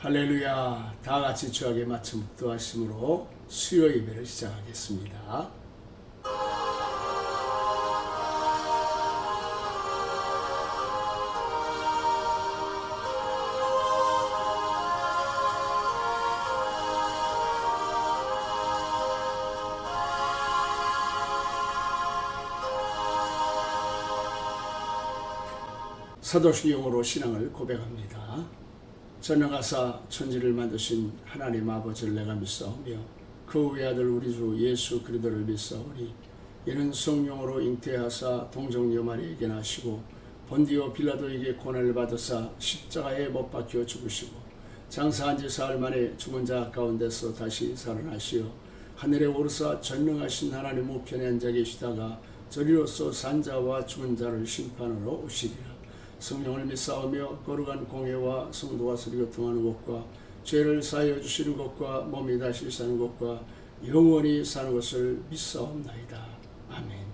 할렐루야. 다 같이 주하게 맞춤 묵도하심으로 수요 예배를 시작하겠습니다. 사도신경으로 신앙을 고백합니다. 전능하사 천지를 만드신 하나님 아버지를 내가 믿사오며 그 외아들 우리 주 예수 그리스도를 믿사오니 이는 성령으로 잉태하사 동정녀 마리에게 나시고 본디오 빌라도에게 고난을 받으사 십자가에 못 박혀 죽으시고 장사한 지 사흘 만에 죽은 자 가운데서 다시 살아나시어 하늘에 오르사 전능하신 하나님 우편에 앉아 계시다가 저리로서 산 자와 죽은 자를 심판하러 오시리라. 성령을 믿사오며 거룩한 공회와 성도와 서로 교통하는 것과 죄를 사하여 주시는 것과 몸이 다시 사는 것과 영원히 사는 것을 믿사옵나이다. 아멘.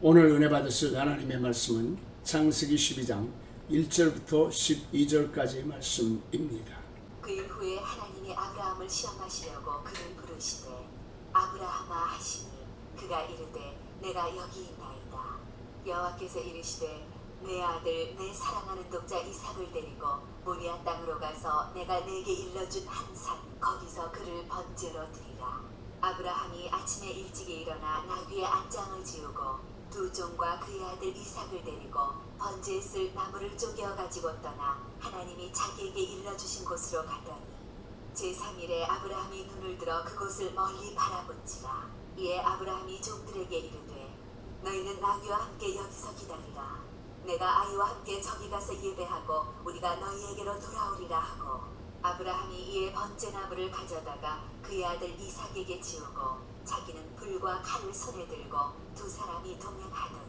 오늘 은혜 받으실 하나님의 말씀은 창세기 12장 1절부터 12절까지의 말씀입니다. 그 일 후에 하나님이 아브라함을 시험하시려고 그를 부르시되 아브라함아 하시니 그가 이르되 내가 여기 있나이다. 여호와께서 이르시되 내 아들 내 사랑하는 독자 이삭을 데리고 모리아 땅으로 가서 내가 내게 일러준 한 산 거기서 그를 번제로 드리라. 아브라함이 아침에 일찍이 일어나 나귀의 안장을 지우고 두 종과 그의 아들 이삭을 데리고 번제에 쓸 나무를 쪼개어 가지고 떠나 하나님이 자기에게 일러주신 곳으로 가더니 제3일에 아브라함이 눈을 들어 그곳을 멀리 바라본지라. 이에 아브라함이 종들에게 이르되 너희는 나귀와 함께 여기서 기다리라. 내가 아이와 함께 저기 가서 예배하고 우리가 너희에게로 돌아오리라 하고 아브라함이 이에 번제나무를 가져다가 그의 아들 이삭에게 지우고 자기는 불과 칼을 손에 들고 두 사람이 동행하더니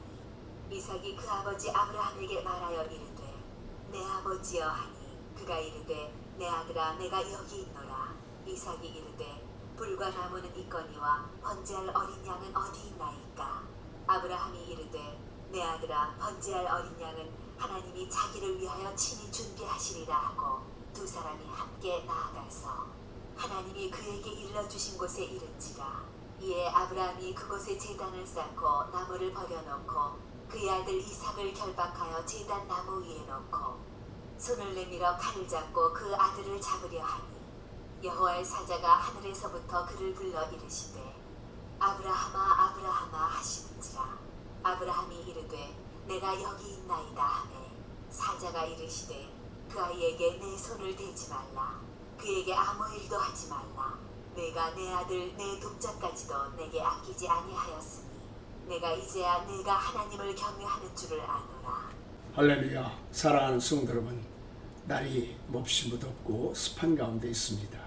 이삭이 그 아버지 아브라함에게 말하여 이르되 내 아버지여 하니 그가 이르되 내 아들아 내가 여기 있노라. 이삭이 이르되 불과 나무는 있거니와 번제할 어린 양은 어디 있나이까. 아브라함이 이르되 내 아들아 번제할 어린 양은 하나님이 자기를 위하여 친히 준비하시리라 하고 두 사람이 함께 나아가서 하나님이 그에게 일러주신 곳에 이른지라. 이에 아브라함이 그곳에 제단을 쌓고 나무를 버려놓고 그의 아들 이삭을 결박하여 제단 나무 위에 놓고 손을 내밀어 칼을 잡고 그 아들을 잡으려 하니 여호와의 사자가 하늘에서부터 그를 불러 이르시되 아브라함아 아브라함아 하시는지라. 아브라함이 이르되 내가 여기 있나이다 하매 사자가 이르시되 그 아이에게 내 손을 대지 말라. 그에게 아무 일도 하지 말라. 내가 내 아들 내 독자까지도 내게 아끼지 아니하였으니 내가 이제야 내가 하나님을 경외하는 줄을 아노라. 할렐루야. 사랑하는 성도 여러분, 날이 몹시 무덥고 습한 가운데 있습니다.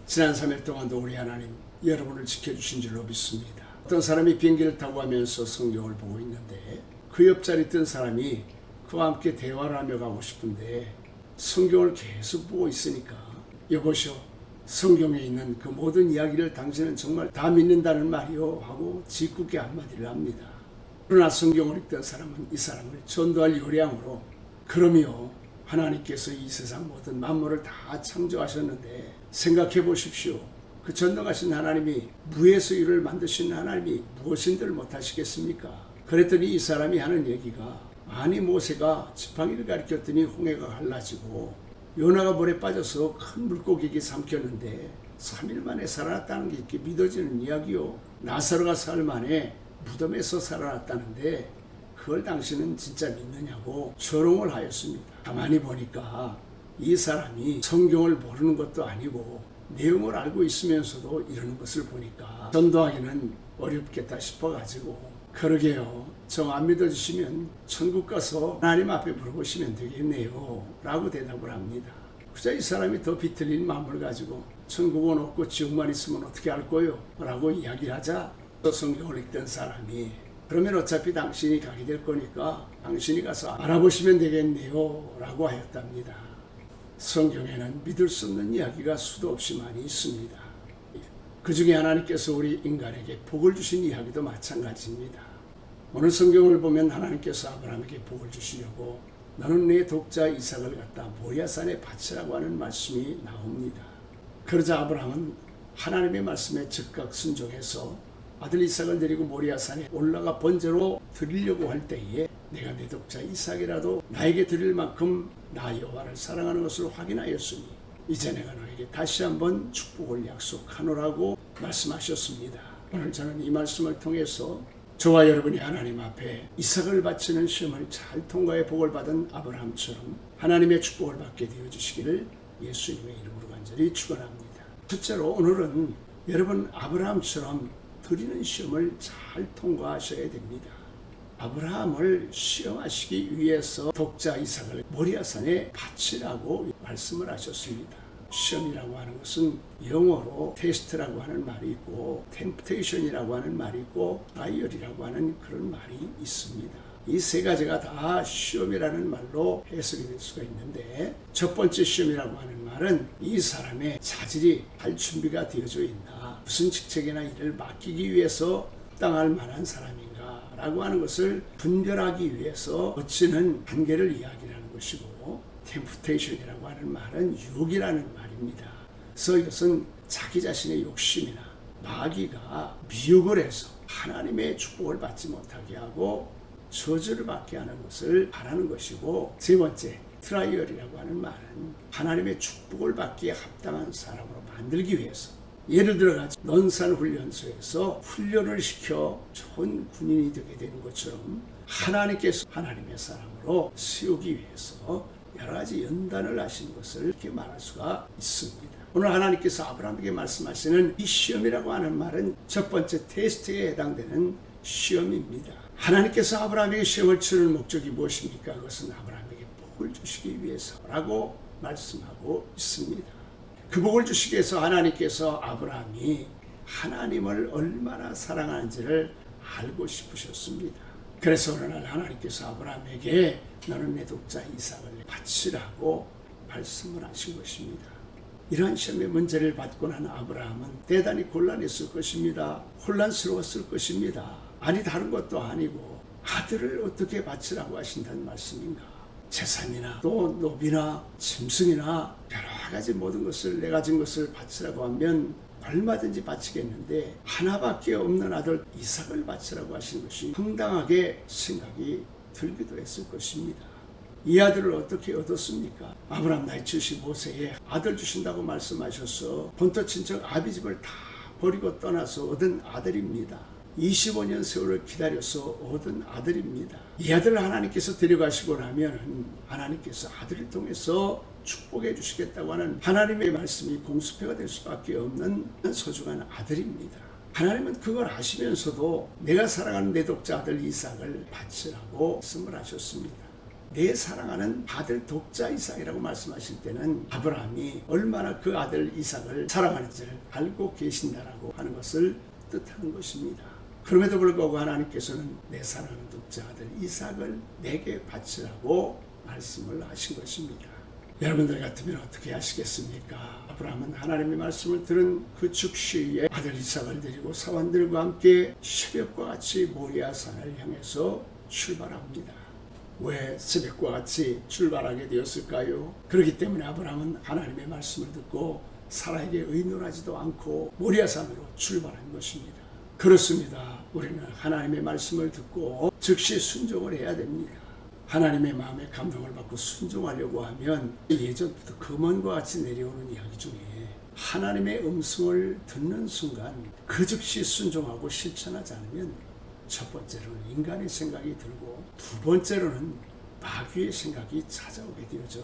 지난 3일 동안도 우리 하나님 여러분을 지켜주신 줄로 믿습니다. 어떤 사람이 비행기를 타고 가면서 성경을 보고 있는데 그 옆자리 있던 사람이 그와 함께 대화를 하며 가고 싶은데 성경을 계속 보고 있으니까 여보시오, 성경에 있는 그 모든 이야기를 당신은 정말 다 믿는다는 말이요 하고 짓궂게 한마디를 합니다. 그러나 성경을 읽던 사람은 이 사람을 전도할 요량으로 그러며 하나님께서 이 세상 모든 만물을 다 창조하셨는데 생각해 보십시오. 그 전능하신 하나님이 무에서 일을 만드신 하나님이 무엇인들 못하시겠습니까? 그랬더니 이 사람이 하는 얘기가 아니 모세가 지팡이를 가리켰더니 홍해가 갈라지고 요나가 물에 빠져서 큰 물고기에게 삼켰는데 3일 만에 살아났다는 게 이렇게 믿어지는 이야기요. 나사로가 사흘 만에 무덤에서 살아났다는데 그걸 당신은 진짜 믿느냐고 조롱을 하였습니다. 가만히 보니까 이 사람이 성경을 모르는 것도 아니고 내용을 알고 있으면서도 이러는 것을 보니까 전도하기는 어렵겠다 싶어가지고 그러게요. 정 안 믿어주시면 천국 가서 하나님 앞에 물어보시면 되겠네요 라고 대답을 합니다. 그저 이 사람이 더 비틀린 마음을 가지고 천국은 없고 지옥만 있으면 어떻게 할 거요? 라고 이야기하자 성경을 읽던 사람이 그러면 어차피 당신이 가게 될 거니까 당신이 가서 알아보시면 되겠네요 라고 하였답니다. 성경에는 믿을 수 없는 이야기가 수도 없이 많이 있습니다. 그 중에 하나님께서 우리 인간에게 복을 주신 이야기도 마찬가지입니다. 오늘 성경을 보면 하나님께서 아브라함에게 복을 주시려고 너는 내 독자 이삭을 갖다 모리아산에 바치라고 하는 말씀이 나옵니다. 그러자 아브라함은 하나님의 말씀에 즉각 순종해서 아들 이삭을 데리고 모리아산에 올라가 번제로 드리려고 할 때에 내가 내 독자 이삭이라도 나에게 드릴 만큼 나 여호와를 사랑하는 것을 확인하였으니 이제 내가 너에게 다시 한번 축복을 약속하노라고 말씀하셨습니다. 오늘 저는 이 말씀을 통해서 저와 여러분이 하나님 앞에 이삭을 바치는 시험을 잘 통과해 복을 받은 아브라함처럼 하나님의 축복을 받게 되어 주시기를 예수님의 이름으로 간절히 축원합니다. 첫째로 오늘은 여러분 아브라함처럼 드리는 시험을 잘 통과하셔야 됩니다. 아브라함을 시험하시기 위해서 독자 이삭을 모리아산에 바치라고 말씀을 하셨습니다. 시험이라고 하는 것은 영어로 테스트라고 하는 말이 있고 템프테이션이라고 하는 말이 있고 트라이얼이라고 하는 그런 말이 있습니다. 이 세 가지가 다 시험이라는 말로 해석이 될 수가 있는데 첫 번째 시험이라고 하는 말은 이 사람의 자질이 할 준비가 되어져 있나, 무슨 직책이나 일을 맡기기 위해서 합당할 만한 사람인가 라고 하는 것을 분별하기 위해서 거치는 단계를 이야기하는 것이고, 템프테이션이라고 하는 말은 유혹이라는 말입니다. 그래서 이것은 자기 자신의 욕심이나 마귀가 미혹을 해서 하나님의 축복을 받지 못하게 하고 저주를 받게 하는 것을 바라는 것이고, 세 번째 트라이얼이라고 하는 말은 하나님의 축복을 받기에 합당한 사람으로 만들기 위해서, 예를 들어 넌산훈련소에서 훈련을 시켜 좋은 군인이 되게 되는 것처럼 하나님께서 하나님의 사람으로 세우기 위해서 여러 가지 연단을 하신 것을 이렇게 말할 수가 있습니다. 오늘 하나님께서 아브라함에게 말씀하시는 이 시험이라고 하는 말은 첫 번째 테스트에 해당되는 시험입니다. 하나님께서 아브라함에게 시험을 치는 목적이 무엇입니까? 그것은 아브라함에게 복을 주시기 위해서라고 말씀하고 있습니다. 그 복을 주시기 위해서 하나님께서 아브라함이 하나님을 얼마나 사랑하는지를 알고 싶으셨습니다. 그래서 어느 날 하나님께서 아브라함에게 너는 내 독자 이삭을 바치라고 말씀을 하신 것입니다. 이러한 시험의 문제를 받고 난 아브라함은 대단히 곤란했을 것입니다. 혼란스러웠을 것입니다. 아니 다른 것도 아니고 아들을 어떻게 바치라고 하신다는 말씀인가? 재산이나 또 노비나 짐승이나 여러 가지 모든 것을 내가 진 것을 바치라고 하면 얼마든지 바치겠는데 하나밖에 없는 아들 이삭을 바치라고 하시는 것이 황당하게 생각이 들기도 했을 것입니다. 이 아들을 어떻게 얻었습니까? 아브라함 나이 75세에 아들 주신다고 말씀하셔서 본토 친척 아비집을 다 버리고 떠나서 얻은 아들입니다. 25년 세월을 기다려서 얻은 아들입니다. 이 아들을 하나님께서 데려가시고 나면 하나님께서 아들을 통해서 축복해 주시겠다고 하는 하나님의 말씀이 공수표가 될 수밖에 없는 소중한 아들입니다. 하나님은 그걸 아시면서도 내가 사랑하는 내 독자 아들 이삭을 바치라고 말씀을 하셨습니다. 내 사랑하는 아들 독자 이삭이라고 말씀하실 때는 아브라함이 얼마나 그 아들 이삭을 사랑하는지를 알고 계신다라고 하는 것을 뜻하는 것입니다. 그럼에도 불구하고 하나님께서는 내 사랑하는 독자 아들 이삭을 내게 바치라고 말씀을 하신 것입니다. 여러분들 같으면 어떻게 하시겠습니까? 아브라함은 하나님의 말씀을 들은 그 즉시에 아들 이삭을 데리고 사환들과 함께 새벽과 같이 모리아산을 향해서 출발합니다. 왜 새벽과 같이 출발하게 되었을까요? 그렇기 때문에 아브라함은 하나님의 말씀을 듣고 사라에게 의논하지도 않고 모리아산으로 출발한 것입니다. 그렇습니다. 우리는 하나님의 말씀을 듣고 즉시 순종을 해야 됩니다. 하나님의 마음에 감동을 받고 순종하려고 하면 예전부터 금원과 같이 내려오는 이야기 중에 하나님의 음성을 듣는 순간 그 즉시 순종하고 실천하지 않으면 첫 번째로는 인간의 생각이 들고 두 번째로는 마귀의 생각이 찾아오게 되어져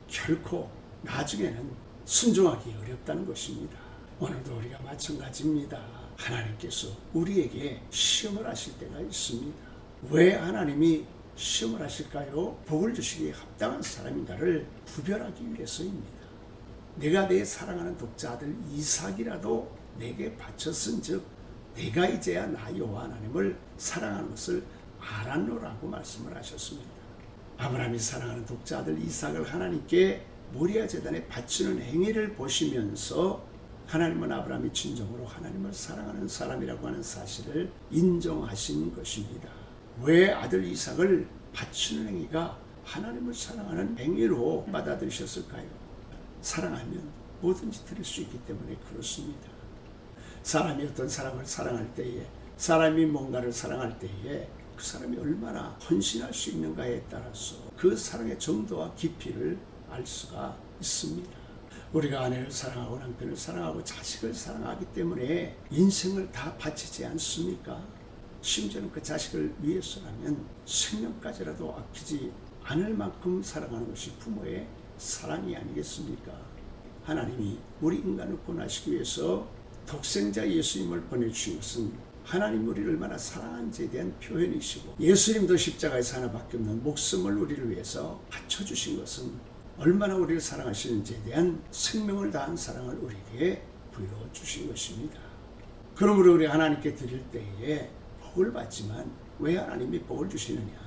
결코 나중에는 순종하기 어렵다는 것입니다. 오늘도 우리가 마찬가지입니다. 하나님께서 우리에게 시험을 하실 때가 있습니다. 왜 하나님이 시험을 하실까요? 복을 주시기에 합당한 사람인가를 구별하기 위해서입니다. 내가 내 사랑하는 독자 아들 이삭이라도 내게 바쳤은 즉 내가 이제야 나 여호와 하나님을 사랑하는 것을 알았노라고 말씀을 하셨습니다. 아브라함이 사랑하는 독자 아들 이삭을 하나님께 모리아 제단에 바치는 행위를 보시면서 하나님은 아브라함이 진정으로 하나님을 사랑하는 사람이라고 하는 사실을 인정하신 것입니다. 왜 아들 이삭을 바치는 행위가 하나님을 사랑하는 행위로 받아들이셨을까요? 사랑하면 뭐든지 드릴 수 있기 때문에 그렇습니다. 사람이 어떤 사람을 사랑할 때에, 사람이 뭔가를 사랑할 때에 그 사람이 얼마나 헌신할 수 있는가에 따라서 그 사랑의 정도와 깊이를 알 수가 있습니다. 우리가 아내를 사랑하고 남편을 사랑하고 자식을 사랑하기 때문에 인생을 다 바치지 않습니까? 심지어는 그 자식을 위해서라면 생명까지라도 아끼지 않을 만큼 사랑하는 것이 부모의 사랑이 아니겠습니까? 하나님이 우리 인간을 구원하시기 위해서 독생자 예수님을 보내주신 것은 하나님 우리를 얼마나 사랑한지에 대한 표현이시고, 예수님도 십자가에서 하나밖에 없는 목숨을 우리를 위해서 바쳐주신 것은 얼마나 우리를 사랑하시는지에 대한 생명을 다한 사랑을 우리에게 부여주신 것입니다. 그러므로 우리 하나님께 드릴 때에 복을 받지만 왜 하나님이 복을 주시느냐?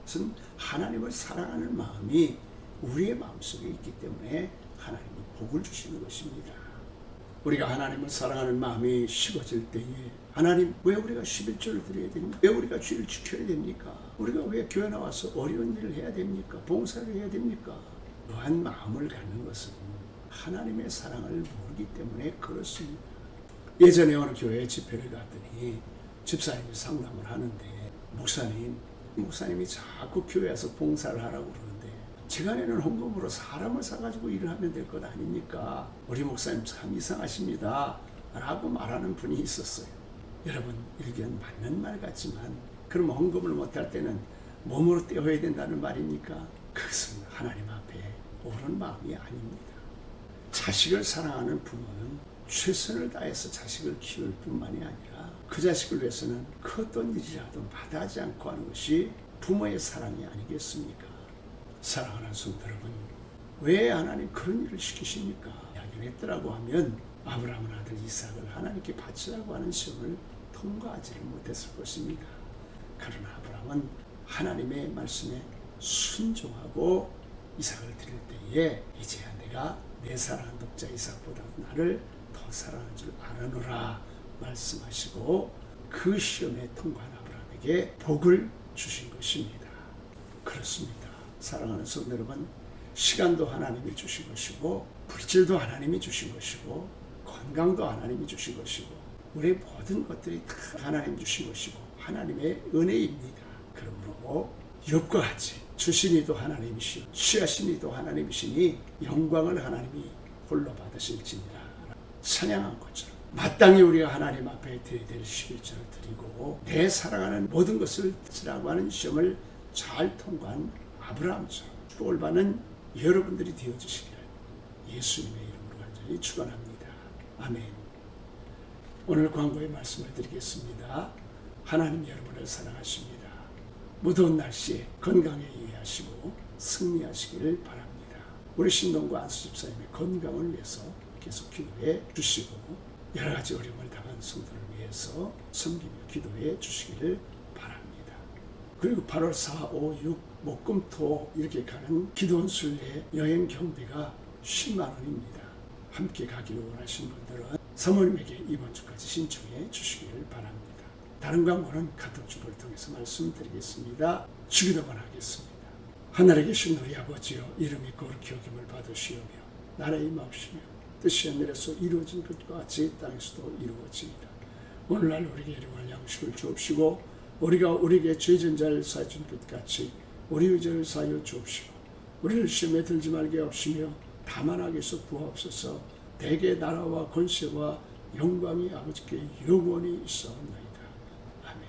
그것은 하나님을 사랑하는 마음이 우리의 마음속에 있기 때문에 하나님이 복을 주시는 것입니다. 우리가 하나님을 사랑하는 마음이 식어질 때에 하나님 왜 우리가 11조를 드려야 됩니까? 왜 우리가 죄를 지켜야 됩니까? 우리가 왜 교회 나와서 어려운 일을 해야 됩니까? 봉사를 해야 됩니까? 그러한 마음을 갖는 것은 하나님의 사랑을 모르기 때문에 그렇습니다. 예전에 어느 교회 집회를 갔더니 집사님이 상담을 하는데 목사님이 자꾸 교회 와서 봉사를 하라고 그러는데 제가 내는 헌금으로 사람을 사가지고 일을 하면 될 것 아닙니까? 우리 목사님 참 이상하십니다 라고 말하는 분이 있었어요. 여러분, 일견 맞는 말 같지만 그럼 헌금을 못할 때는 몸으로 떼어야 된다는 말입니까? 그것은 하나님 앞에 옳은 마음이 아닙니다. 자식을 사랑하는 부모는 최선을 다해서 자식을 키울 뿐만이 아니라 그 자식을 위해서는 그 어떤 일이라도 마다하지 않고 하는 것이 부모의 사랑이 아니겠습니까? 사랑하는 성도 여러분, 왜 하나님 그런 일을 시키십니까? 이야기를 했더라고 하면 아브라함은 아들 이삭을 하나님께 바치라고 하는 시험을 통과하지를 못했을 것입니다. 그러나 아브라함은 하나님의 말씀에 순종하고 이삭을 드릴 때에 이제야 내가 내 사랑하는 독자 이삭보다 나를 더 사랑하는 줄 알아노라 말씀하시고 그 시험에 통과한 아브라함에게 복을 주신 것입니다. 그렇습니다. 사랑하는 성도 여러분, 시간도 하나님이 주신 것이고 물질도 하나님이 주신 것이고 건강도 하나님이 주신 것이고 우리의 모든 것들이 다 하나님 주신 것이고 하나님의 은혜입니다. 그러므로 욥과 같이 주신 이도 하나님이시오 취하신 이도 하나님이시니 영광을 하나님이 홀로 받으실지니라 찬양한 것처럼 마땅히 우리가 하나님 앞에 드려야 될 11조를 드리고 내 사랑하는 모든 것을 드리라고 하는 시험을 잘 통과한 아브라함처럼 축복을 받는 여러분들이 되어주시기를 예수님의 이름으로 간절히 축원합니다. 아멘. 오늘 광고의 말씀을 드리겠습니다. 하나님 여러분을 사랑하십니다. 무더운 날씨에 건강에 유의하시고 승리하시기를 바랍니다. 우리 신동과 안수 집사님의 건강을 위해서 계속 기도해 주시고 여러 가지 어려움을 당한 성도를 위해서 섬기며 기도해 주시기를 바랍니다. 그리고 8월 4, 5, 6 목금토 이렇게 가는 기도원 순례 여행 경비가 10만 원입니다. 함께 가기를 원하시는 분들은 사모님에게 이번 주까지 신청해 주시기를 바랍니다. 다른 광고는 카톡주를 통해서 말씀드리겠습니다. 주기도만 하겠습니다. 하늘에 계신 우리 아버지여, 이름이 거룩히 여김을 받으시오며 나라의 임하옵시며 뜻이 하늘에서 이루어진 것과 같이 땅에서도 이루어지이다. 오늘날 우리에게 일용할 양식을 주옵시고 우리가 우리에게 죄진 자를 사해준 것 같이 우리 의전을 사하여 주옵시고 우리를 시험에 들지 말게 하옵시며 다만 악에서 구하옵소서. 대개 나라와 권세와 영광이 아버지께 영원히 있사옵나이다. 아멘.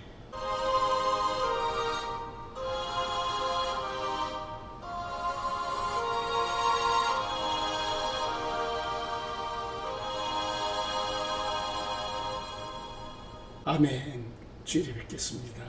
아멘. 주일에 뵙겠습니다.